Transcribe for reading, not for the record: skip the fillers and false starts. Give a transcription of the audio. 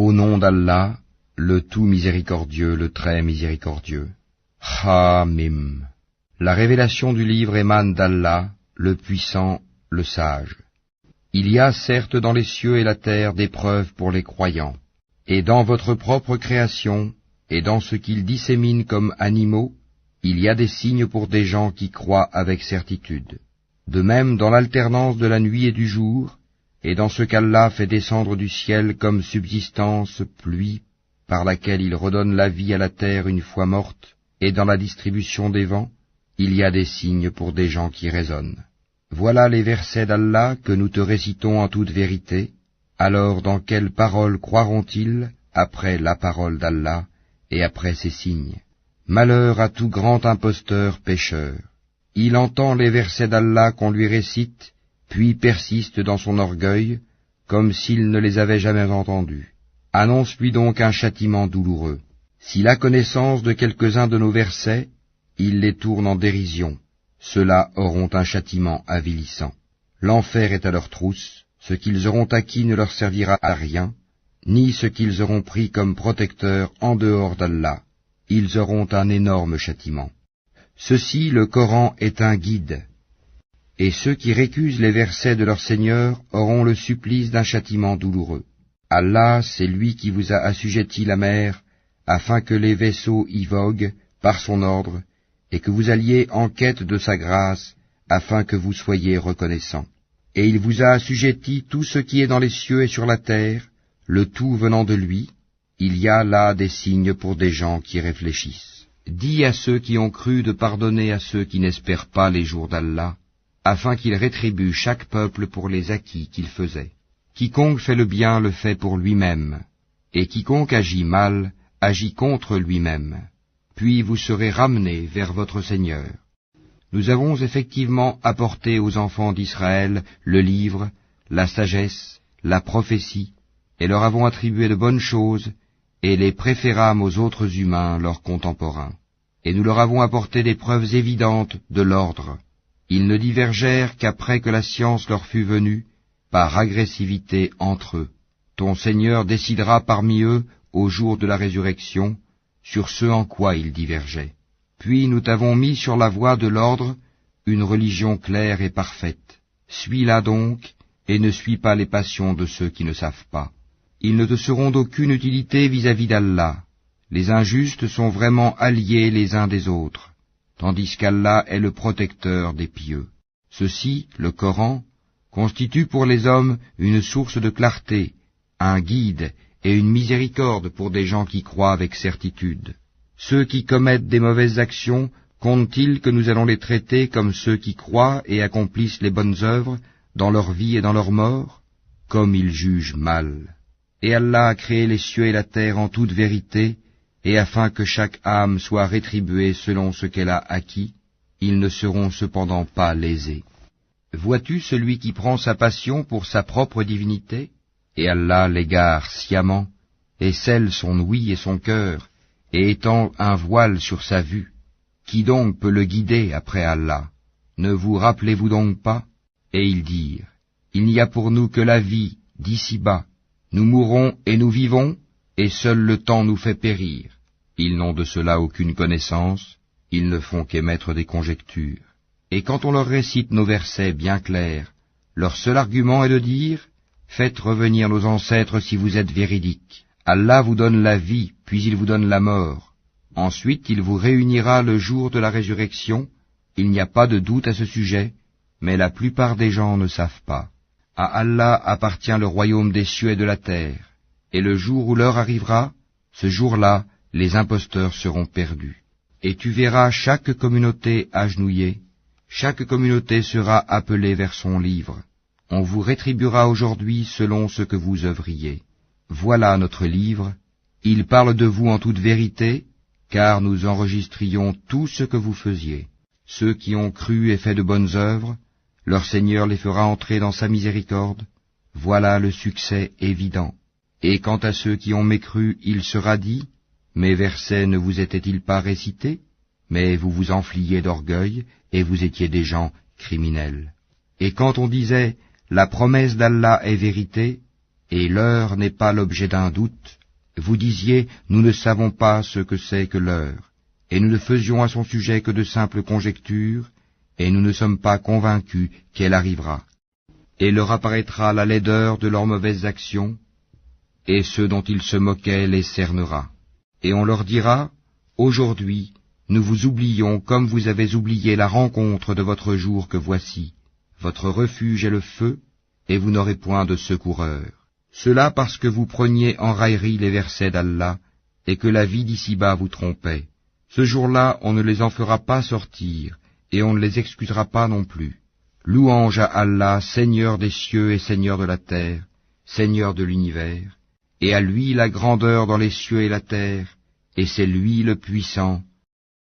Au nom d'Allah, le tout miséricordieux, le très miséricordieux. Hamim. La révélation du livre émane d'Allah, le puissant, le sage. Il y a certes dans les cieux et la terre des preuves pour les croyants, et dans votre propre création, et dans ce qu'ils disséminent comme animaux, il y a des signes pour des gens qui croient avec certitude. De même dans l'alternance de la nuit et du jour, et dans ce qu'Allah fait descendre du ciel comme subsistance, pluie, par laquelle il redonne la vie à la terre une fois morte, et dans la distribution des vents, il y a des signes pour des gens qui raisonnent. Voilà les versets d'Allah que nous te récitons en toute vérité. Alors dans quelle parole croiront-ils après la parole d'Allah et après ces signes? Malheur à tout grand imposteur pécheur. Il entend les versets d'Allah qu'on lui récite, puis persiste dans son orgueil, comme s'il ne les avait jamais entendus. Annonce-lui donc un châtiment douloureux. S'il a connaissance de quelques-uns de nos versets, il les tourne en dérision. Ceux-là auront un châtiment avilissant. L'enfer est à leur trousse, ce qu'ils auront acquis ne leur servira à rien, ni ce qu'ils auront pris comme protecteur en dehors d'Allah. Ils auront un énorme châtiment. Ceci, le Coran, est un guide, et ceux qui récusent les versets de leur Seigneur auront le supplice d'un châtiment douloureux. Allah, c'est lui qui vous a assujetti la mer, afin que les vaisseaux y voguent par son ordre, et que vous alliez en quête de sa grâce, afin que vous soyez reconnaissants. Et il vous a assujetti tout ce qui est dans les cieux et sur la terre, le tout venant de lui. Il y a là des signes pour des gens qui réfléchissent. Dis à ceux qui ont cru de pardonner à ceux qui n'espèrent pas les jours d'Allah, afin qu'il rétribue chaque peuple pour les acquis qu'il faisait. Quiconque fait le bien le fait pour lui-même, et quiconque agit mal, agit contre lui-même. Puis vous serez ramenés vers votre Seigneur. Nous avons effectivement apporté aux enfants d'Israël le livre, la sagesse, la prophétie, et leur avons attribué de bonnes choses, et les préférâmes aux autres humains, leurs contemporains. Et nous leur avons apporté des preuves évidentes de l'ordre. Ils ne divergèrent qu'après que la science leur fut venue, par agressivité entre eux. Ton Seigneur décidera parmi eux, au jour de la résurrection, sur ce en quoi ils divergeaient. Puis nous t'avons mis sur la voie de l'ordre, une religion claire et parfaite. Suis-la donc, et ne suis pas les passions de ceux qui ne savent pas. Ils ne te seront d'aucune utilité vis-à-vis d'Allah. Les injustes sont vraiment alliés les uns des autres, tandis qu'Allah est le protecteur des pieux. Ceci, le Coran, constitue pour les hommes une source de clarté, un guide et une miséricorde pour des gens qui croient avec certitude. Ceux qui commettent des mauvaises actions, comptent-ils que nous allons les traiter comme ceux qui croient et accomplissent les bonnes œuvres dans leur vie et dans leur mort? Comme ils jugent mal. Et Allah a créé les cieux et la terre en toute vérité, et afin que chaque âme soit rétribuée selon ce qu'elle a acquis, ils ne seront cependant pas lésés. Vois-tu celui qui prend sa passion pour sa propre divinité? Et Allah l'égare sciemment, et scelle son ouïe et son cœur, et étend un voile sur sa vue. Qui donc peut le guider après Allah? Ne vous rappelez-vous donc pas? Et ils dirent, il n'y a pour nous que la vie d'ici-bas. Nous mourons et nous vivons, et seul le temps nous fait périr. Ils n'ont de cela aucune connaissance, ils ne font qu'émettre des conjectures. Et quand on leur récite nos versets bien clairs, leur seul argument est de dire, faites revenir nos ancêtres si vous êtes véridiques. Allah vous donne la vie, puis il vous donne la mort. Ensuite il vous réunira le jour de la résurrection. Il n'y a pas de doute à ce sujet, mais la plupart des gens ne savent pas. À Allah appartient le royaume des cieux et de la terre, et le jour où l'heure arrivera, ce jour-là, les imposteurs seront perdus. Et tu verras chaque communauté agenouillée, chaque communauté sera appelée vers son livre. On vous rétribuera aujourd'hui selon ce que vous œuvriez. Voilà notre livre, il parle de vous en toute vérité, car nous enregistrions tout ce que vous faisiez. Ceux qui ont cru et fait de bonnes œuvres, leur Seigneur les fera entrer dans sa miséricorde. Voilà le succès évident. Et quant à ceux qui ont mécru, il sera dit, mes versets ne vous étaient-ils pas récités? Mais vous vous enfliez d'orgueil, et vous étiez des gens criminels. Et quand on disait, la promesse d'Allah est vérité, et l'heure n'est pas l'objet d'un doute, vous disiez, nous ne savons pas ce que c'est que l'heure, et nous ne faisions à son sujet que de simples conjectures, et nous ne sommes pas convaincus qu'elle arrivera. Et leur apparaîtra la laideur de leurs mauvaises actions, et ceux dont ils se moquaient les cernera. Et on leur dira, aujourd'hui, nous vous oublions comme vous avez oublié la rencontre de votre jour que voici. Votre refuge est le feu, et vous n'aurez point de secoureur. Cela parce que vous preniez en raillerie les versets d'Allah, et que la vie d'ici-bas vous trompait. Ce jour-là, on ne les en fera pas sortir, et on ne les excusera pas non plus. Louange à Allah, Seigneur des cieux et Seigneur de la terre, Seigneur de l'univers, et à lui la grandeur dans les cieux et la terre, et c'est lui le puissant,